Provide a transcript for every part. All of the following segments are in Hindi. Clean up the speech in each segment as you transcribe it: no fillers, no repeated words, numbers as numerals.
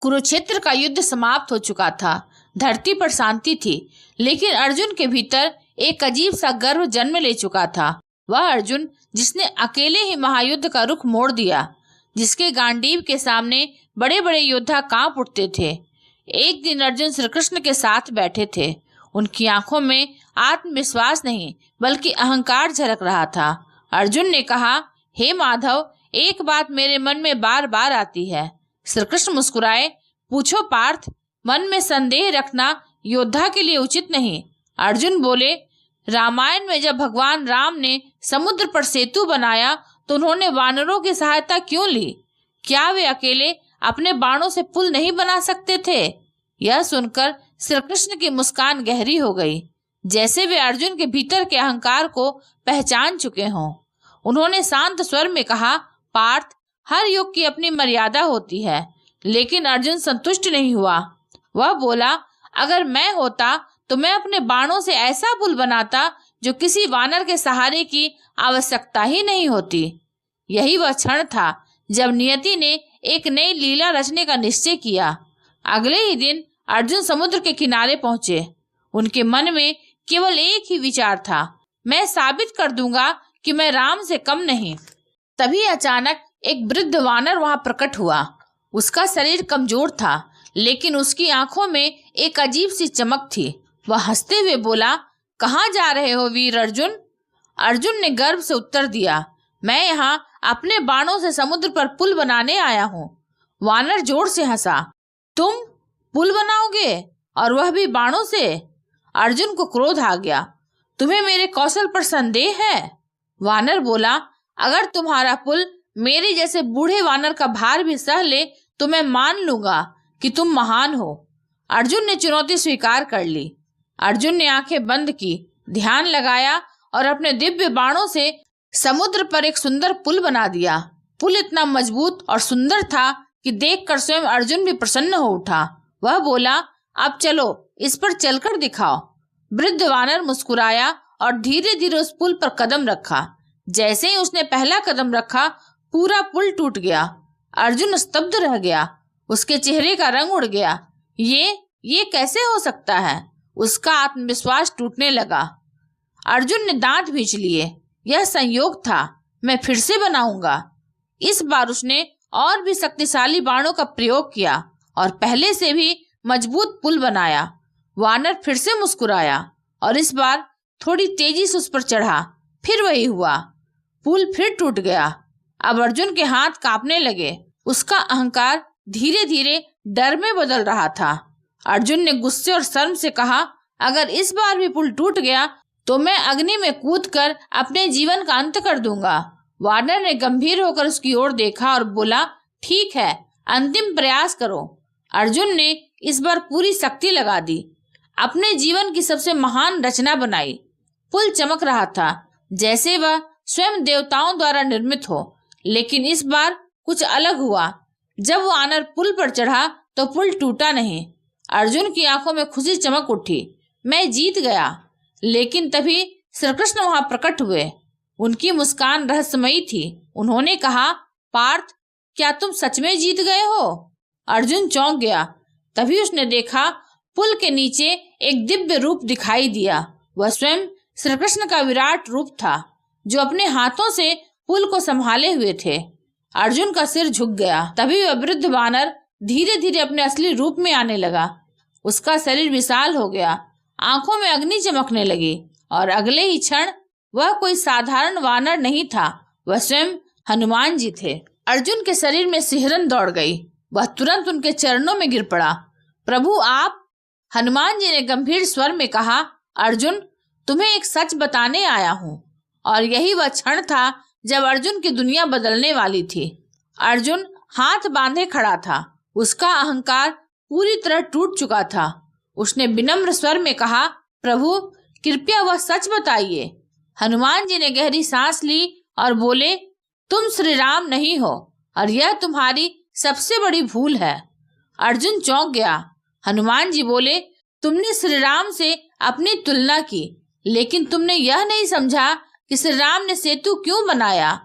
कुरुक्षेत्र का युद्ध समाप्त हो चुका था। धरती पर शांति थी, लेकिन अर्जुन के भीतर एक अजीब सा गर्व जन्म ले चुका था। वह अर्जुन जिसने अकेले ही महायुद्ध का रुख मोड़ दिया, जिसके गांडीव के सामने बड़े बड़े योद्धा कांप उठते थे। एक दिन अर्जुन श्री कृष्ण के साथ बैठे थे। उनकी आंखों में आत्मविश्वास नहीं बल्कि अहंकार झलक रहा था। अर्जुन ने कहा, हे माधव, एक बात मेरे मन में बार बार आती है। श्री कृष्ण मुस्कुराए, पूछो पार्थ। मन में संदेह रखना योद्धा के लिए उचित नहीं। अर्जुन बोले, रामायण में जब भगवान राम ने समुद्र पर सेतु बनाया तो उन्होंने वानरों की सहायता क्यों ली? क्या वे अकेले अपने बाणों से पुल नहीं बना सकते थे? यह सुनकर श्री कृष्ण की मुस्कान गहरी हो गई, जैसे वे अर्जुन के भीतर के अहंकार को पहचान चुके हों। उन्होंने शांत स्वर में कहा, पार्थ, हर युग की अपनी मर्यादा होती है। लेकिन अर्जुन संतुष्ट नहीं हुआ। वह बोला, अगर मैं होता तो मैं अपने बाणों से ऐसा पुल बनाता जो किसी वानर के सहारे की आवश्यकता ही नहीं होती। यही वह क्षण था जब नियति ने एक नई लीला रचने का निश्चय किया। अगले ही दिन अर्जुन समुद्र के किनारे पहुंचे। उनके मन में केवल एक ही विचार था, मैं साबित कर दूंगा कि मैं राम से कम नहीं। तभी अचानक एक वृद्ध वानर वहां प्रकट हुआ। उसका शरीर कमजोर था, लेकिन उसकी आंखों में एक अजीब सी चमक थी। वह हंसते हुए बोला, कहाँ जा रहे हो वीर अर्जुन? अर्जुन ने गर्व से उत्तर दिया, मैं यहाँ अपने बाणों से समुद्र पर पुल बनाने आया हूँ। वानर जोर से हंसा, तुम पुल बनाओगे, और वह भी बाणों से? अर्जुन को क्रोध आ गया, तुम्हें मेरे कौशल पर संदेह है? वानर बोला, अगर तुम्हारा पुल मेरे जैसे बूढ़े वानर का भार भी सह ले तो मैं मान लूंगा कि तुम महान हो। अर्जुन ने चुनौती स्वीकार कर ली। अर्जुन ने आंखें बंद की, ध्यान लगाया और अपने दिव्य बाणों से समुद्र पर एक सुंदर पुल बना दिया। पुल इतना मजबूत और सुंदर था कि देखकर स्वयं अर्जुन भी प्रसन्न हो उठा। वह बोला, अब चलो, इस पर चलकर दिखाओ। वृद्ध वानर मुस्कुराया और धीरे धीरे उस पुल पर कदम रखा। जैसे ही उसने पहला कदम रखा, पूरा पुल टूट गया। अर्जुन स्तब्ध रह गया। उसके चेहरे का रंग उड़ गया। ये कैसे हो सकता है? उसका आत्मविश्वास टूटने लगा। अर्जुन ने दांत भींच लिए। यह संयोग था, मैं फिर से बनाऊंगा। इस बार उसने और भी शक्तिशाली बाणों का प्रयोग किया और पहले से भी मजबूत पुल बनाया। वानर फिर से मुस्कुराया और इस बार थोड़ी तेजी से उस पर चढ़ा। फिर वही हुआ, पुल फिर टूट गया। अब अर्जुन के हाथ कांपने लगे। उसका अहंकार धीरे धीरे डर में बदल रहा था। अर्जुन ने गुस्से और शर्म से कहा, अगर इस बार भी पुल टूट गया तो मैं अग्नि में कूदकर अपने जीवन का अंत कर दूंगा। वानर ने गंभीर होकर उसकी ओर देखा और बोला, ठीक है, अंतिम प्रयास करो। अर्जुन ने इस बार पूरी शक्ति लगा दी, अपने जीवन की सबसे महान रचना बनाई। पुल चमक रहा था जैसे वह स्वयं देवताओं द्वारा निर्मित हो, लेकिन इस बार कुछ अलग हुआ। जब वानर पुल पर चढ़ा तो पुल टूटा नहीं। अर्जुन की आंखों में खुशी चमक उठी, मैं जीत गया। लेकिन तभी श्री कृष्ण वहां प्रकट हुए। उनकी मुस्कान रहस्यमयी थी। उन्होंने कहा, पार्थ, क्या तुम सच में जीत गए हो? अर्जुन चौंक गया। तभी उसने देखा, पुल के नीचे एक दिव्य रूप दिखाई दिया। वह स्वयं श्री कृष्ण का विराट रूप था, जो अपने हाथों से पुल को संभाले हुए थे। अर्जुन का सिर झुक गया। तभी वह वृद्ध वानर धीरे धीरे अपने असली रूप में आने लगा। उसका शरीर विशाल हो गया, आंखों में अग्नि चमकने लगी और अगले ही क्षण वह कोई साधारण वानर नहीं था, वह स्वयं हनुमान जी थे। अर्जुन के शरीर में सिहरन दौड़ गई। वह तुरंत उनके चरणों में गिर पड़ा। प्रभु, आप? हनुमान जी ने गंभीर स्वर में कहा, अर्जुन, तुम्हें एक सच बताने आया हूँ। और यही वह क्षण था जब अर्जुन की दुनिया बदलने वाली थी। अर्जुन हाथ बांधे खड़ा था। उसका अहंकार पूरी तरह टूट चुका था। उसने विनम्र स्वर में कहा, प्रभु, कृपया वह सच बताइए। हनुमान जी ने गहरी सांस ली और बोले, तुम श्री राम नहीं हो और यह तुम्हारी सबसे बड़ी भूल है। अर्जुन चौंक गया। हनुमान जी बोले, तुमने श्री राम से अपनी तुलना की, लेकिन तुमने यह नहीं समझा कि श्री राम ने सेतु क्यों बनाया।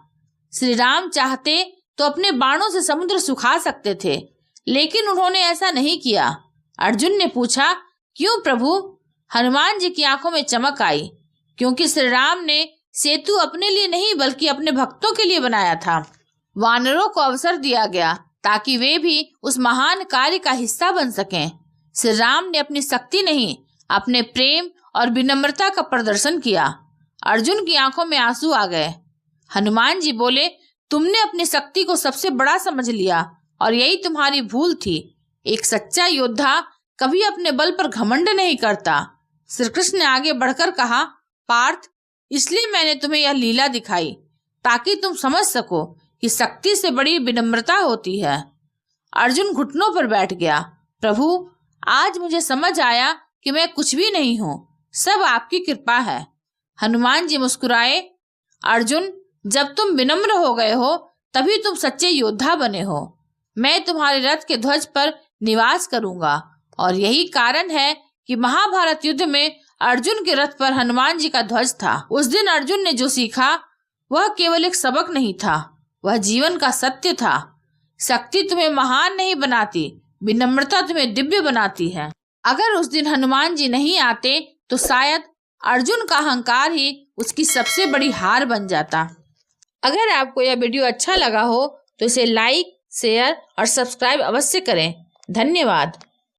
श्री राम चाहते तो अपने बाणों से समुद्र सुखा सकते थे, लेकिन उन्होंने ऐसा नहीं किया। अर्जुन ने पूछा, क्यों प्रभु? हनुमान जी की आंखों में चमक आई, क्योंकि श्री राम ने सेतु अपने लिए नहीं बल्कि अपने भक्तों के लिए बनाया था। वानरों को अवसर दिया गया ताकि वे भी उस महान कार्य का हिस्सा बन सकें। श्री राम ने अपनी शक्ति नहीं, अपने प्रेम और विनम्रता का प्रदर्शन किया। अर्जुन की आंखों में आंसू आ गए। हनुमान जी बोले, तुमने अपनी शक्ति को सबसे बड़ा समझ लिया और यही तुम्हारी भूल थी। एक सच्चा योद्धा कभी अपने बल पर घमंड नहीं करता। श्री कृष्ण ने आगे बढ़कर कहा, पार्थ, इसलिए मैंने तुम्हें यह लीला दिखाई ताकि तुम समझ सको कि शक्ति से बड़ी विनम्रता होती है। अर्जुन घुटनों पर बैठ गया। प्रभु, आज मुझे समझ आया कि मैं कुछ भी नहीं हूँ, सब आपकी कृपा है। हनुमान जी मुस्कुराए। अर्जुन, जब तुम विनम्र हो गए हो तभी तुम सच्चे योद्धा बने हो। मैं तुम्हारे रथ के ध्वज पर निवास करूंगा और यही कारण है कि महाभारत युद्ध में अर्जुन के रथ पर हनुमान जी का ध्वज था। उस दिन अर्जुन ने जो सीखा वह केवल एक सबक नहीं था, वह जीवन का सत्य था। शक्ति तुम्हें महान नहीं बनाती, विनम्रता तुम्हें दिव्य बनाती है। अगर उस दिन हनुमान जी नहीं आते तो शायद अर्जुन का अहंकार ही उसकी सबसे बड़ी हार बन जाता। अगर आपको यह वीडियो अच्छा लगा हो तो इसे लाइक, शेयर और सब्सक्राइब अवश्य करें। धन्यवाद।